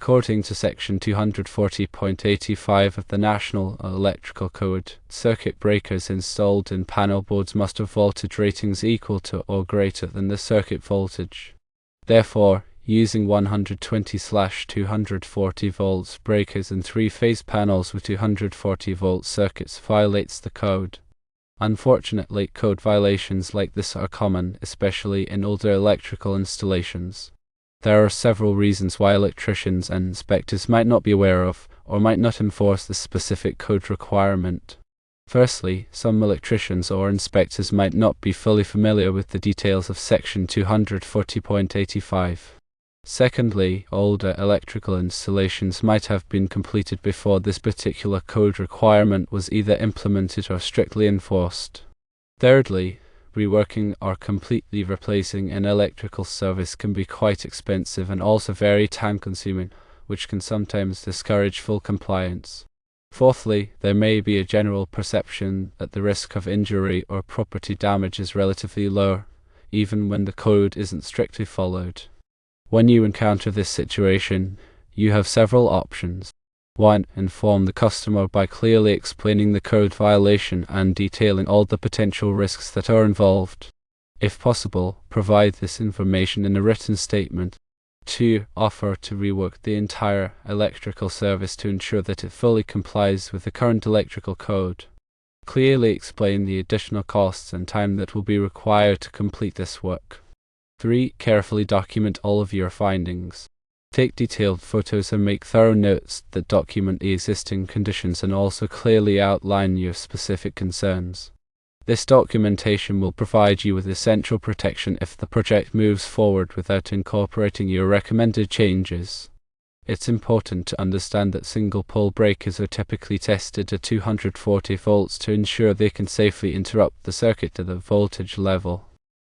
According to Section 240.85 of the National Electrical Code, circuit breakers installed in panel boards must have voltage ratings equal to or greater than the circuit voltage. Therefore, using 120/240 volts breakers in three-phase panels with 240 volt circuits violates the code. Unfortunately, code violations like this are common, especially in older electrical installations. There are several reasons why electricians and inspectors might not be aware of, or might not enforce this specific code requirement. Firstly, some electricians or inspectors might not be fully familiar with the details of Section 240.85. Secondly, older electrical installations might have been completed before this particular code requirement was either implemented or strictly enforced. Thirdly, reworking or completely replacing an electrical service can be quite expensive and also very time-consuming, which can sometimes discourage full compliance. Fourthly, there may be a general perception that the risk of injury or property damage is relatively low, even when the code isn't strictly followed. When you encounter this situation, you have several options. 1. Inform the customer by clearly explaining the code violation and detailing all the potential risks that are involved. If possible, provide this information in a written statement. 2. Offer to rework the entire electrical service to ensure that it fully complies with the current electrical code. Clearly explain the additional costs and time that will be required to complete this work. 3. Carefully document all of your findings. Take detailed photos and make thorough notes that document the existing conditions and also clearly outline your specific concerns. This documentation will provide you with essential protection if the project moves forward without incorporating your recommended changes. It's important to understand that single-pole breakers are typically tested at 240 volts to ensure they can safely interrupt the circuit to the voltage level.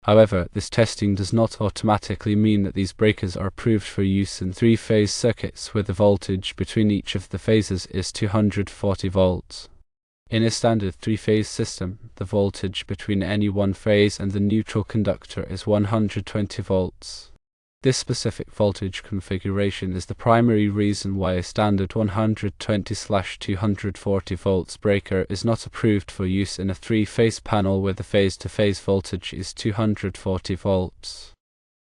However, this testing does not automatically mean that these breakers are approved for use in three-phase circuits where the voltage between each of the phases is 240 volts. In a standard three-phase system, the voltage between any one phase and the neutral conductor is 120 volts. This specific voltage configuration is the primary reason why a standard 120/240 volts breaker is not approved for use in a three-phase panel where the phase-to-phase voltage is 240 volts.